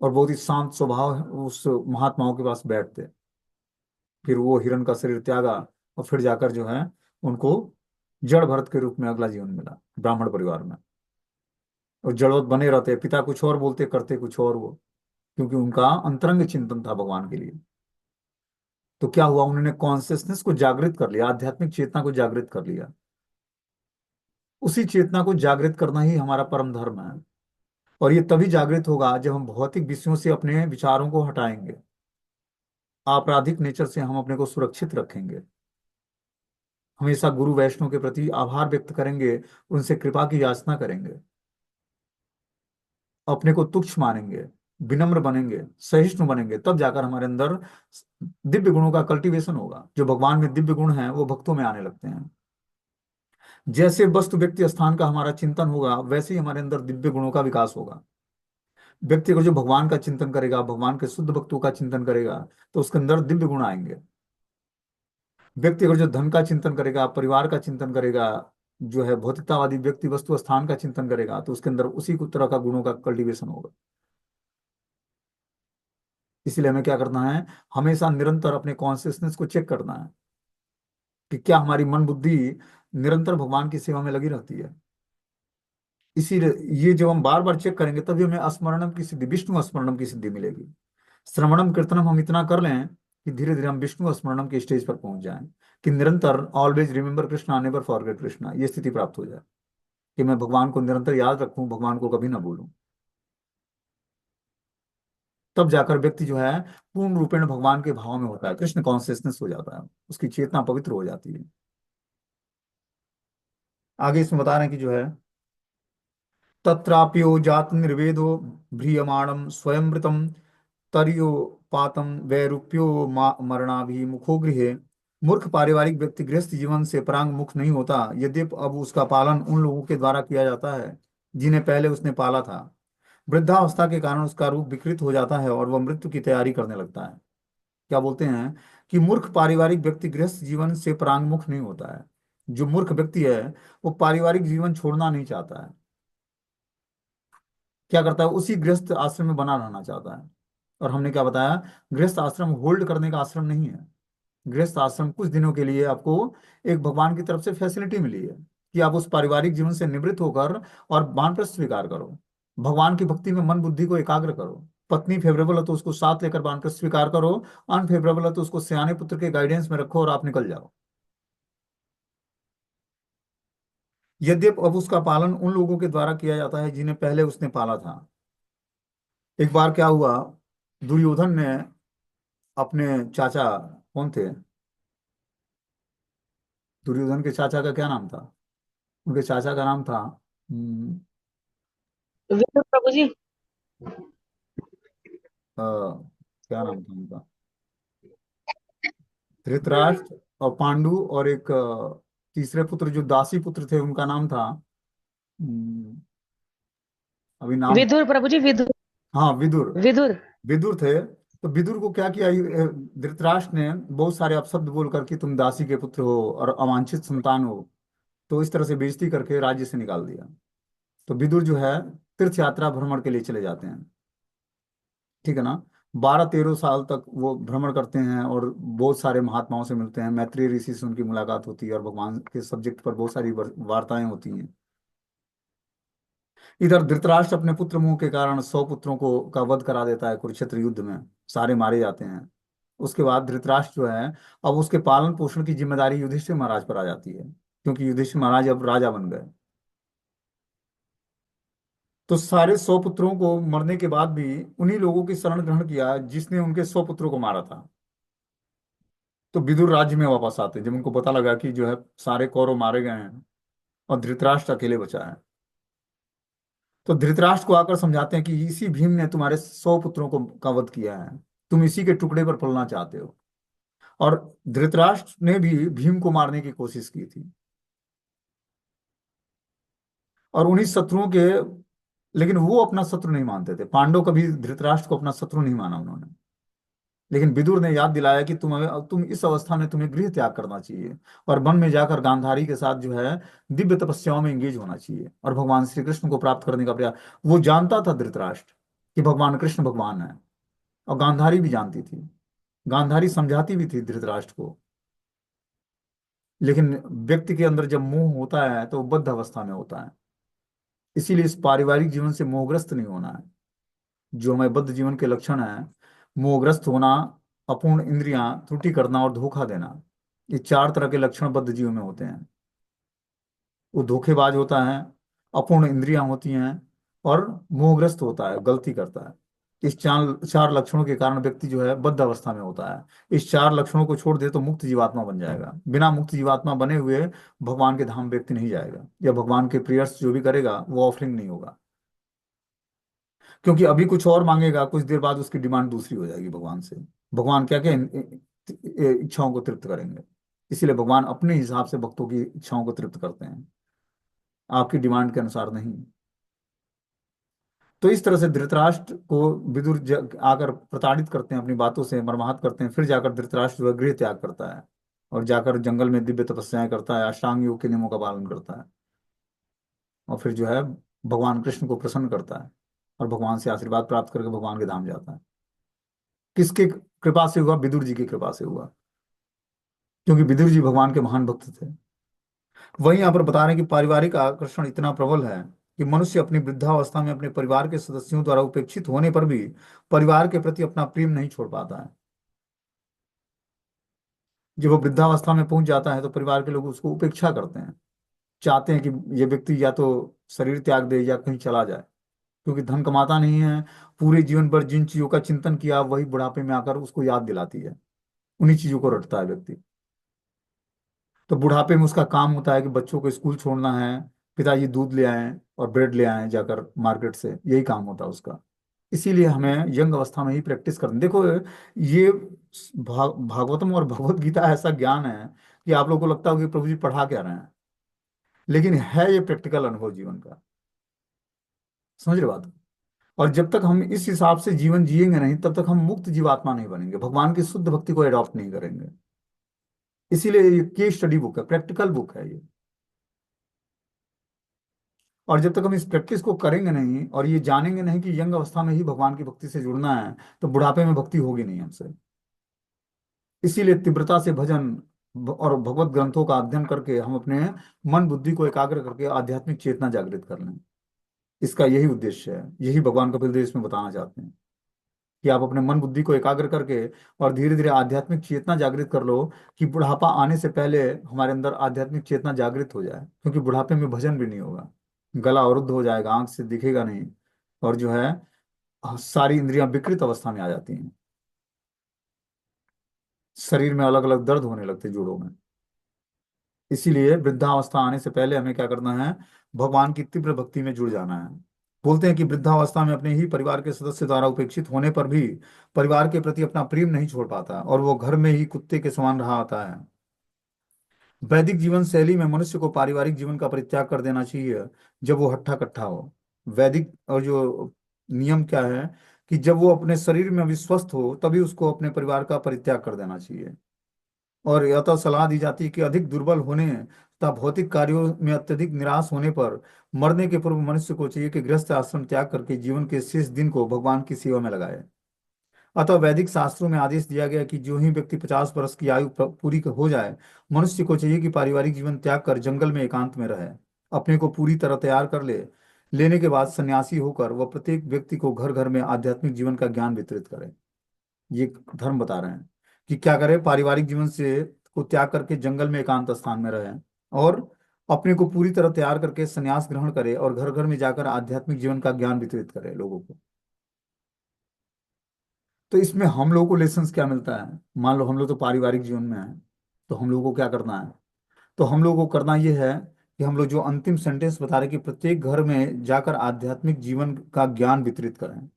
और बहुत ही शांत स्वभाव उस महात्माओं के पास बैठते। फिर वो हिरण का शरीर त्यागा, और फिर जाकर जो है उनको जड़ भरत के रूप में अगला जीवन मिला ब्राह्मण परिवार में। और जड़वत बने रहते, पिता कुछ और बोलते, करते कुछ और वो, क्योंकि उनका अंतरंग चिंतन था भगवान के लिए। तो क्या हुआ? उन्होंने कॉन्सियसनेस को जागृत कर लिया, आध्यात्मिक चेतना को जागृत कर लिया। उसी चेतना को जागृत करना ही हमारा परम धर्म है। और ये तभी जागृत होगा जब हम भौतिक विषयों से अपने विचारों को हटाएंगे, आपराधिक नेचर से हम अपने को सुरक्षित रखेंगे, हमेशा गुरु वैष्णव के प्रति आभार व्यक्त करेंगे, उनसे कृपा की याचना करेंगे, अपने को तुच्छ मानेंगे, विनम्र बनेंगे, सहिष्णु बनेंगे। तब जाकर हमारे अंदर दिव्य गुणों का कल्टीवेशन होगा। जो भगवान में दिव्य गुण हैं वो भक्तों में आने लगते हैं। जैसे वस्तु व्यक्ति स्थान का हमारा चिंतन होगा, वैसे ही हमारे अंदर दिव्य गुणों का विकास होगा। व्यक्ति को जो भगवान का चिंतन करेगा, भगवान के शुद्ध भक्तों का चिंतन करेगा, तो उसके अंदर दिव्य गुण आएंगे। व्यक्ति अगर जो धन का चिंतन करेगा, परिवार का चिंतन करेगा, जो है भौतिकतावादी व्यक्ति वस्तु स्थान का चिंतन करेगा, तो उसके अंदर उसी तरह का गुणों का कल्टीवेशन होगा। इसलिए हमें क्या करना है? हमेशा निरंतर अपने कॉन्शियसनेस को चेक करना है, कि क्या हमारी मन बुद्धि निरंतर भगवान की सेवा में लगी रहती है। इसीलिए ये जब हम बार बार चेक करेंगे, तभी हमें स्मरणम की सिद्धि, विष्णु स्मरणम की सिद्धि मिलेगी। श्रवणम कीर्तनम हम इतना कर लें कि धीरे धीरे हम विष्णु स्मरणम के स्टेज पर पहुंच जाएं, कि निरंतर always remember Krishna, never forget Krishna, ये स्थिति प्राप्त हो जाए, कि मैं भगवान को निरंतर याद रखूं, भगवान को कभी ना भूलूं। तब जाकर व्यक्ति जो है पूर्ण रूपेण भगवान के भाव में होता है, कृष्ण कॉन्शियसनेस हो जाता है, उसकी चेतना पवित्र हो जाती है। आगे इसमें बता रहे हैं कि जो है, तत्राप्यो जात निर्वेदो भ्रियमाणम स्वयंवृतम तर्योपातम वैरूप्यो मरणाभिमुखो गृहे। मूर्ख पारिवारिक व्यक्ति गृहस्थ जीवन से परांग मुख नहीं होता, यद्यपि अब उसका पालन उन लोगों के द्वारा किया जाता है जिन्हें पहले उसने पाला था। वृद्धावस्था के कारण उसका रूप विकृत हो जाता है और वह मृत्यु की तैयारी करने लगता है। क्या बोलते हैं? कि मूर्ख पारिवारिक व्यक्ति गृहस्थ जीवन से परांगमुख नहीं होता है। जो मूर्ख व्यक्ति है वो पारिवारिक जीवन छोड़ना नहीं चाहता है। क्या करता है? उसी गृहस्थ आश्रम में बना रहना चाहता है। और हमने क्या बताया? गृहस्थ आश्रम होल्ड करने का आश्रम नहीं है। गृहस्थ आश्रम कुछ दिनों के लिए आपको एक भगवान की तरफ से फैसिलिटी मिली है, कि आप उस पारिवारिक जीवन से निवृत्त होकर और वानप्रस्थ स्वीकार करो, भगवान की भक्ति में मन बुद्धि को एकाग्र करो। पत्नी फेवरेबल है तो उसको साथ लेकर वानप्रस्थ स्वीकार करो, अनफेवरेबल है तो उसको सियाने पुत्र के गाइडेंस में रखो और आप निकल जाओ। यद्यपि अब उसका पालन उन लोगों के द्वारा किया जाता है जिन्हें पहले उसने पाला था। एक बार क्या हुआ, दुर्योधन ने अपने चाचा, कौन थे, दुर्योधन के चाचा का क्या नाम था? उनके चाचा का नाम था, विदुर प्रभु जी। अ, क्या नाम था उनका? धृतराष्ट्र और पांडु, और एक तीसरे पुत्र जो दासी पुत्र थे उनका नाम था, हम्म, अभी नाम। विदुर प्रभु जी, विदुर। हाँ, विदुर। विदुर। विदुर थे। तो विदुर को क्या किया, धृतराष्ट्र ने बहुत सारे अपशब्द बोल करके तुम दासी के पुत्र हो और अवांछित संतान हो, तो इस तरह से बेइज्जती करके राज्य से निकाल दिया। तो विदुर जो है तीर्थ यात्रा भ्रमण के लिए चले जाते हैं, ठीक है ना। 12-13 साल तक वो भ्रमण करते हैं और बहुत सारे महात्माओं से मिलते हैं, मैत्रेय ऋषि से उनकी मुलाकात होती है और भगवान के सब्जेक्ट पर बहुत सारी वार्ताएं होती हैं। इधर धृतराष्ट्र अपने पुत्र मोह के कारण 100 पुत्रों को का वध करा देता है कुरुक्षेत्र युद्ध में, सारे मारे जाते हैं। उसके बाद धृतराष्ट्र जो है, अब उसके पालन पोषण की जिम्मेदारी युधिष्ठिर महाराज पर आ जाती है, क्योंकि युधिष्ठिर महाराज अब राजा बन गए। तो सारे 100 पुत्रों को मरने के बाद भी उन्हीं लोगों की शरण ग्रहण किया जिसने उनके 100 पुत्रों को मारा था। तो विदुर राज्य में वापस आते जब उनको पता लगा कि जो है सारे कौरव मारे गए हैं और धृतराष्ट्र अकेले बचा है। तो धृतराष्ट्र को आकर समझाते हैं कि इसी भीम ने तुम्हारे 100 पुत्रों को का वध किया है, तुम इसी के टुकड़े पर पलना चाहते हो। और धृतराष्ट्र ने भी भीम को मारने की कोशिश की थी, और उन्हीं शत्रुओं के, लेकिन वो अपना शत्रु नहीं मानते थे, पांडव कभी धृतराष्ट्र को अपना शत्रु नहीं माना उन्होंने। लेकिन विदुर ने याद दिलाया कि तुम इस अवस्था में तुम्हें गृह त्याग करना चाहिए और वन में जाकर गांधारी के साथ जो है दिव्य तपस्याओं में एंगेज होना चाहिए और भगवान श्री कृष्ण को प्राप्त करने का प्रयास। वो जानता था धृतराष्ट्र कि भगवान कृष्ण भगवान है, और गांधारी भी जानती थी। गांधारी समझाती भी थी धृतराष्ट्र को। लेकिन व्यक्ति के अंदर जब मोह होता है तो वो बद्ध अवस्था में होता है। इसीलिए इस पारिवारिक जीवन से मोहग्रस्त नहीं होना है। जो हमें बद्ध जीवन के लक्षण है, मोहग्रस्त होना, अपूर्ण इंद्रियां, त्रुटि करना और धोखा देना, ये 4 तरह के लक्षण बद्ध जीवन में होते हैं। वो धोखेबाज होता है, अपूर्ण इंद्रियां होती हैं, और मोहग्रस्त होता है, गलती करता है। इस चार चार लक्षणों के कारण व्यक्ति जो है बद्ध अवस्था में होता है। इस 4 लक्षणों को छोड़ दे तो मुक्त जीवात्मा बन जाएगा। बिना मुक्त जीवात्मा बने हुए भगवान के धाम व्यक्ति नहीं जाएगा, या भगवान के प्रेयर्स जो भी करेगा वो ऑफरिंग नहीं होगा। क्योंकि अभी कुछ और मांगेगा, कुछ देर बाद उसकी डिमांड दूसरी हो जाएगी भगवान से। भगवान क्या क्या इच्छाओं को तृप्त करेंगे। इसीलिए भगवान अपने हिसाब से भक्तों की इच्छाओं को तृप्त करते हैं, आपकी डिमांड के अनुसार नहीं। तो इस तरह से धृतराष्ट्र को विदुर आकर प्रताड़ित करते हैं, अपनी बातों से मर्माहत करते हैं। फिर जाकर धृतराष्ट्र जो है गृह त्याग करता है और जाकर जंगल में दिव्य तपस्याएं करता है, अष्टांग योग के नियमों का पालन करता है, और फिर जो है भगवान कृष्ण को प्रसन्न करता है और भगवान से आशीर्वाद प्राप्त करके भगवान के धाम जाता है। किसके कृपा से हुआ? विदुर जी की कृपा से हुआ, क्योंकि विदुर जी भगवान के महान भक्त थे। वहीं यहाँ पर बता रहे हैं कि पारिवारिक आकर्षण इतना प्रबल है कि मनुष्य अपनी वृद्धावस्था में अपने परिवार के सदस्यों द्वारा उपेक्षित होने पर भी परिवार के प्रति अपना प्रेम नहीं छोड़ पाता है। जब वो वृद्धावस्था में पहुंच जाता है तो परिवार के लोग उसको उपेक्षा करते हैं, चाहते हैं कि ये व्यक्ति या तो शरीर त्याग दे या कहीं चला जाए, क्योंकि धन कमाता नहीं है। पूरे जीवन भर जिन चीजों का चिंतन किया वही बुढ़ापे में आकर उसको याद दिलाती है, उन्हीं चीजों को रटता है व्यक्ति। तो बुढ़ापे में उसका काम होता है कि बच्चों को स्कूल छोड़ना है, पिताजी दूध ले आए और ब्रेड ले आए जाकर मार्केट से, यही काम होता है उसका। इसीलिए हमें यंग अवस्था में ही प्रैक्टिस करनी। देखो, ये भागवतम और भगवत गीता ऐसा ज्ञान है कि आप लोग को लगता होगा कि प्रभु जी पढ़ा क्या रहे हैं, लेकिन है ये प्रैक्टिकल अनुभव जीवन का। समझ रहे बात? और जब तक हम इस हिसाब से जीवन जिएंगे नहीं, तब तक हम मुक्त जीवात्मा नहीं बनेंगे, भगवान की शुद्ध भक्ति को एडॉप्ट नहीं करेंगे। इसीलिए ये केस स्टडी बुक है, प्रैक्टिकल बुक है ये। और जब तक हम इस प्रैक्टिस को करेंगे नहीं और ये जानेंगे नहीं कि यंग अवस्था में ही भगवान की भक्ति से जुड़ना है, तो बुढ़ापे में भक्ति होगी नहीं हमसे। इसीलिए तीव्रता से भजन और भगवत ग्रंथों का अध्ययन करके हम अपने मन बुद्धि को एकाग्र करके आध्यात्मिक चेतना जागृत कर लें। इसका यही उद्देश्य है, यही भगवान कपिल देव इसमें बताना चाहते हैं कि आप अपने मन बुद्धि को एकाग्र करके और धीरे धीरे आध्यात्मिक चेतना जागृत कर लो, कि बुढ़ापा आने से पहले हमारे अंदर आध्यात्मिक चेतना जागृत हो जाए। क्योंकि बुढ़ापे में भजन भी नहीं होगा, गला अवरुद्ध हो जाएगा, आंख से दिखेगा नहीं, और जो है सारी इंद्रियां विकृत अवस्था में आ जाती हैं, शरीर में अलग अलग दर्द होने लगते जोड़ों में। इसीलिए वृद्धावस्था आने से पहले हमें क्या करना है, भगवान की तीव्र भक्ति में जुड़ जाना है। बोलते हैं कि वृद्धावस्था में अपने ही परिवार के सदस्य द्वारा उपेक्षित होने पर भी परिवार के प्रति अपना प्रेम नहीं छोड़ पाता और वो घर में ही कुत्ते के समान रहा होता है। वैदिक जीवन शैली में मनुष्य को पारिवारिक जीवन का परित्याग कर देना चाहिए जब वो हट्ठा कट्ठा हो। वैदिक और जो नियम क्या है कि जब वो अपने शरीर में विस्वस्थ हो तभी उसको अपने परिवार का परित्याग कर देना चाहिए। और यह तो सलाह दी जाती है कि अधिक दुर्बल होने तथा भौतिक कार्यों में अत्यधिक निराश होने पर मरने के पूर्व मनुष्य को चाहिए कि गृहस्थ आश्रम त्याग करके जीवन के शेष दिन को भगवान की सेवा में लगाए। अतः वैदिक शास्त्रों में आदेश दिया गया कि जो ही व्यक्ति 50 वर्ष की आयु पूरी हो जाए, मनुष्य को चाहिए कि पारिवारिक जीवन त्याग कर जंगल में एकांत में रहे, अपने को पूरी तरह तैयार कर लेने के बाद सन्यासी होकर वह प्रत्येक व्यक्ति को घर घर में आध्यात्मिक जीवन का ज्ञान वितरित करे। ये धर्म बता रहे हैं कि क्या करें, पारिवारिक जीवन से को त्याग करके जंगल में एकांत स्थान में रहे और अपने को पूरी तरह तैयार करके संन्यास ग्रहण करे और घर घर में जाकर आध्यात्मिक जीवन का ज्ञान वितरित करे लोगों को। तो इसमें हम लोगों को लेसन्स क्या मिलता है, मान लो हम लोग तो पारिवारिक जीवन में हैं, तो हम लोगों को क्या करना है, तो हम लोगों को करना ये है कि हम लोग जो अंतिम सेंटेंस बता रहे हैं कि प्रत्येक घर में जाकर आध्यात्मिक जीवन का ज्ञान वितरित करें,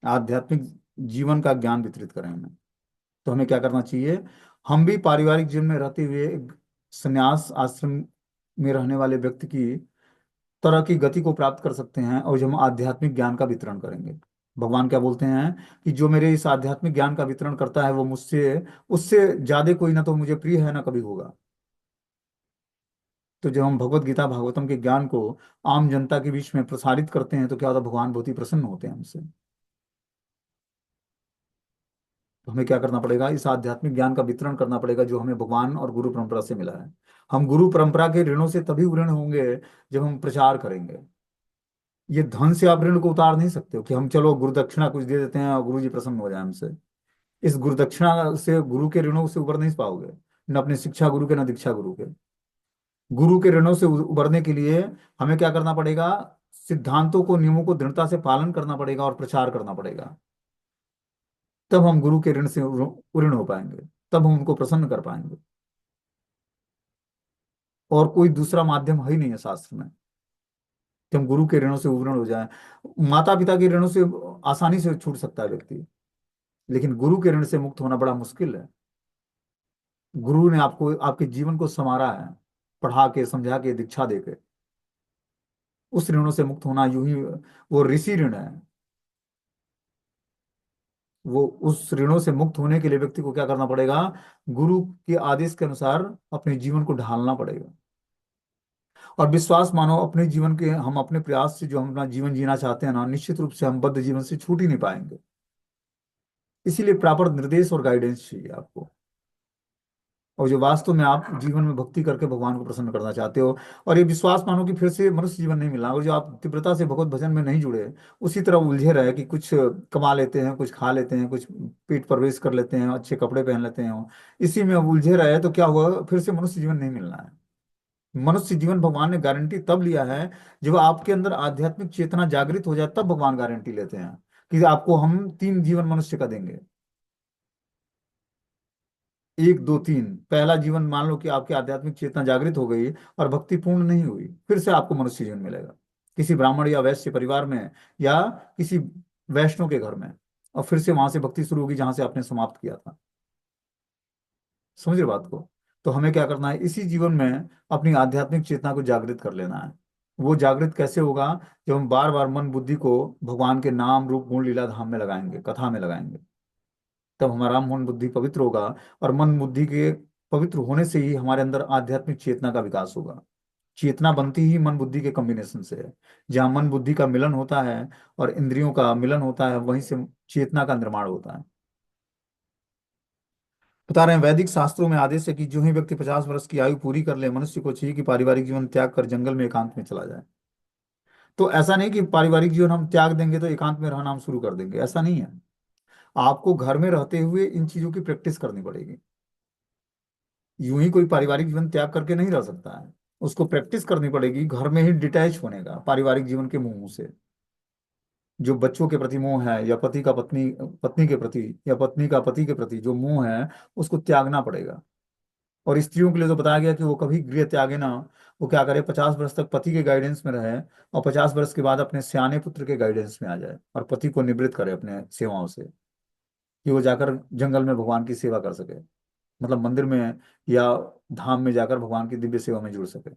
आध्यात्मिक जीवन का ज्ञान वितरित करें हमें। तो हमें क्या करना चाहिए, हम भी पारिवारिक जीवन में रहते हुए संन्यास आश्रम में रहने वाले व्यक्ति की तरह की गति को प्राप्त कर सकते हैं और जो हम आध्यात्मिक ज्ञान का वितरण करेंगे। भगवान क्या बोलते हैं कि जो मेरे इस आध्यात्मिक ज्ञान का वितरण करता है वो मुझसे उससे ज्यादा कोई ना तो मुझे प्रिय है ना कभी होगा। तो जब हम भगवत गीता भागवतम के ज्ञान को आम जनता के बीच में प्रसारित करते हैं तो क्या होता है, भगवान बहुत ही प्रसन्न होते हैं हमसे। तो हमें क्या करना पड़ेगा, इस आध्यात्मिक ज्ञान का वितरण करना पड़ेगा जो हमें भगवान और गुरु परंपरा से मिला है। हम गुरु परंपरा के ऋणों से तभी ऋण होंगे जब हम प्रचार करेंगे। ये धन से आप ऋण को उतार नहीं सकते हो कि हम चलो गुरु दक्षिणा कुछ दे देते हैं और गुरु जी प्रसन्न हो जाए हमसे। इस गुरु दक्षिणा से गुरु के ऋणों से उबर नहीं पाओगे, न अपने शिक्षा गुरु के न दीक्षा गुरु के। गुरु के ऋणों से उबरने के लिए हमें क्या करना पड़ेगा, सिद्धांतों को नियमों को दृढ़ता से पालन करना पड़ेगा और प्रचार करना पड़ेगा। तब हम गुरु के ऋण से ऋण हो पाएंगे, तब हम उनको प्रसन्न कर पाएंगे। और कोई दूसरा माध्यम है ही नहीं है शास्त्र में कि हम गुरु के ऋणों से उबरण हो जाए। माता पिता के ऋणों से आसानी से छूट सकता है व्यक्ति, लेकिन गुरु के ऋण से मुक्त होना बड़ा मुश्किल है। गुरु ने आपको आपके जीवन को संवारा है, पढ़ा के समझा के दीक्षा दे के। उस ऋणों से मुक्त होना यूं ही, वो ऋषि ऋण है। वो उस ऋणों से मुक्त होने के लिए व्यक्ति को क्या करना पड़ेगा, गुरु के आदेश के अनुसार अपने जीवन को ढालना पड़ेगा। और विश्वास मानो अपने जीवन के हम अपने प्रयास से जो हम अपना जीवन जीना चाहते हैं ना, निश्चित रूप से हम बद्ध जीवन से छूट ही नहीं पाएंगे। इसीलिए प्रॉपर निर्देश और गाइडेंस चाहिए आपको। और जो वास्तव में आप जीवन में भक्ति करके भगवान को प्रसन्न करना चाहते हो, और ये विश्वास मानो कि फिर से मनुष्य जीवन नहीं मिलना, और जो आप तीव्रता से भगवत भजन में नहीं जुड़े, उसी तरह उलझे रहे कि कुछ कमा लेते हैं, कुछ खा लेते हैं, कुछ पेट प्रवेश कर लेते हैं, अच्छे कपड़े पहन लेते हैं, इसी में उलझे रहे तो क्या हुआ, फिर से मनुष्य जीवन नहीं मिलना है। मनुष्य जीवन भगवान ने गारंटी तब लिया है जब आपके अंदर आध्यात्मिक चेतना जागृत हो जाए, तब भगवान गारंटी लेते हैं कि आपको हम 3 जीवन मनुष्य का देंगे। 1 2 3, पहला जीवन मान लो कि आपकी आध्यात्मिक चेतना जागृत हो गई और भक्ति पूर्ण नहीं हुई, फिर से आपको मनुष्य जीवन मिलेगा किसी ब्राह्मण या वैश्य परिवार में, या किसी वैष्णव के घर में। और फिर से वहां से भक्ति शुरू होगी जहां से आपने समाप्त किया था। समझ रहे बात को। तो हमें क्या करना है, इसी जीवन में अपनी आध्यात्मिक चेतना को जागृत कर लेना है। वो जागृत कैसे होगा, जब हम बार बार मन बुद्धि को भगवान के नाम रूप गुण लीला धाम में लगाएंगे, कथा में लगाएंगे। तब हमारा मन बुद्धि पवित्र होगा, और मन बुद्धि के पवित्र होने से ही हमारे अंदर आध्यात्मिक चेतना का विकास होगा। चेतना बनती ही मन बुद्धि के कॉम्बिनेशन से है। जहाँ मन बुद्धि का मिलन होता है और इंद्रियों का मिलन होता है, वहीं से चेतना का निर्माण होता है। बता रहे हैं वैदिक शास्त्रों में आदेश है कि जो ही व्यक्ति 50 वर्ष की आयु पूरी कर ले, मनुष्य को चाहिए कि पारिवारिक जीवन त्याग कर जंगल में एकांत में चला जाए। तो ऐसा नहीं कि पारिवारिक जीवन हम त्याग देंगे तो एकांत में रहना हम शुरू कर देंगे, ऐसा नहीं है। आपको घर में रहते हुए इन चीजों की प्रैक्टिस करनी पड़ेगी। यूं ही कोई पारिवारिक जीवन त्याग करके नहीं रह सकता है। उसको प्रैक्टिस करनी पड़ेगी घर में ही डिटैच होने का पारिवारिक जीवन के मोह से। जो बच्चों के प्रति मोह है, या पति का पत्नी पत्नी के प्रति, या पत्नी का पति के प्रति जो मोह है, उसको त्यागना पड़ेगा। और स्त्रियों के लिए तो बताया गया कि वो कभी गृह त्यागे ना। वो क्या करे, 50 वर्ष तक पति के गाइडेंस में रहे, और 50 वर्ष के बाद अपने सियाने पुत्र के गाइडेंस में आ जाए, और पति को निवृत्त करे अपने सेवाओं से, कि वो जाकर जंगल में भगवान की सेवा कर सके, मतलब मंदिर में या धाम में जाकर भगवान की दिव्य सेवा में जुड़ सके।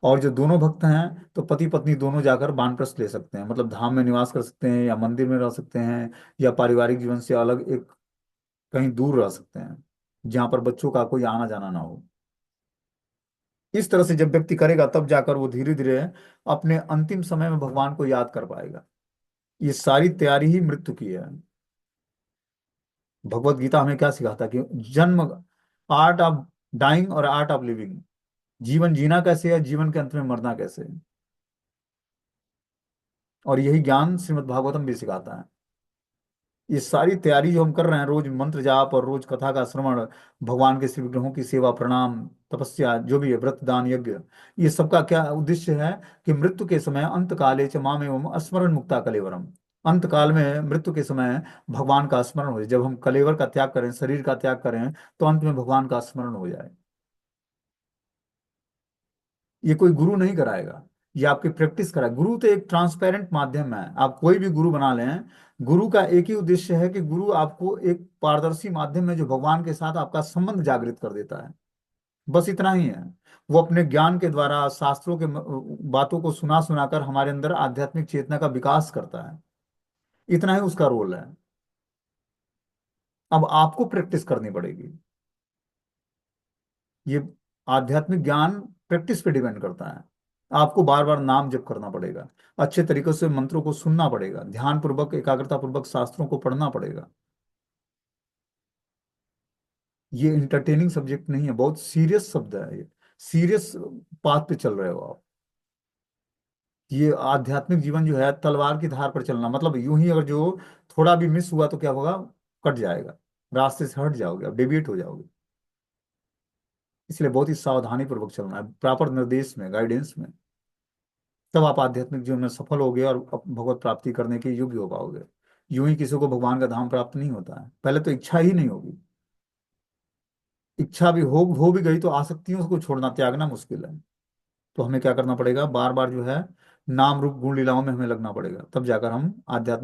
और जो दोनों भक्त हैं तो पति पत्नी दोनों जाकर वानप्रस्थ ले सकते हैं, मतलब धाम में निवास कर सकते हैं, या मंदिर में रह सकते हैं, या पारिवारिक जीवन से अलग एक कहीं दूर रह सकते हैं, जहां पर बच्चों का कोई आना जाना ना हो। इस तरह से जब व्यक्ति करेगा तब जाकर वो धीरे धीरे अपने अंतिम समय में भगवान को याद कर पाएगा। ये सारी तैयारी ही मृत्यु की है। भगवत गीता हमें क्या सिखाता है कि जन्म, आर्ट ऑफ डाइंग और आर्ट ऑफ लिविंग, जीवन जीना कैसे है, जीवन के अंत में मरना कैसे है। और यही ज्ञान श्रीमद् भागवतम भी सिखाता है। ये सारी तैयारी जो हम कर रहे हैं, रोज मंत्र जाप और रोज कथा का श्रवण, भगवान के श्री विग्रहों की सेवा, प्रणाम, तपस्या, जो भी है, व्रत दान यज्ञ, ये सबका क्या उद्देश्य है, कि मृत्यु के समय अंत काले च माम एवं स्मरण मुक्ता कलेवरम, अंत काल में मृत्यु के समय भगवान का स्मरण हो जाए। जब हम कलेवर का त्याग करें, शरीर का त्याग करें, तो अंत में भगवान का स्मरण हो जाए। ये कोई गुरु नहीं कराएगा, ये आपकी प्रैक्टिस कराए। गुरु तो एक ट्रांसपेरेंट माध्यम है, आप कोई भी गुरु बना लें, गुरु का एक ही उद्देश्य है कि गुरु आपको एक पारदर्शी माध्यम है जो भगवान के साथ आपका संबंध जागृत कर देता है। बस इतना ही है। वो अपने ज्ञान के द्वारा शास्त्रों के बातों को सुना सुनाकर हमारे अंदर आध्यात्मिक चेतना का विकास करता है। इतना ही उसका रोल है। अब आपको प्रैक्टिस करनी पड़ेगी। ये आध्यात्मिक ज्ञान प्रैक्टिस पे डिपेंड करता है। आपको बार बार नाम जप करना पड़ेगा, अच्छे तरीके से मंत्रों को सुनना पड़ेगा, ध्यान पूर्वक एकाग्रता पूर्वक शास्त्रों को पढ़ना पड़ेगा। ये इंटरटेनिंग सब्जेक्ट नहीं है, बहुत सीरियस शब्द है ये। सीरियस पाथ पे चल रहे हो आप। ये आध्यात्मिक जीवन जो है तलवार की धार पर चलना, मतलब यूं ही, अगर जो थोड़ा भी मिस हुआ तो क्या होगा, कट जाएगा, रास्ते से हट जाओगे, अब डेविएट हो जाओगे। इसलिए बहुत ही सावधानी पूर्वक चलना है, प्रॉपर निर्देश में, गाइडेंस में। तब आप आध्यात्मिक जीवन में सफल होगे और भगवत प्राप्ति करने के योग्य हो पाओगे। यूं ही किसी को भगवान का धाम प्राप्त नहीं होता है, पहले तो इच्छा ही नहीं होगी। इच्छा भी हो भी गई तो आसक्तियों को छोड़ना, त्यागना मुश्किल है। तो हमें क्या करना पड़ेगा, बार बार जो है नाम रूप गुण लीलाओं में हमें लगना पड़ेगा, तब जाकर हम आध्यात्मिक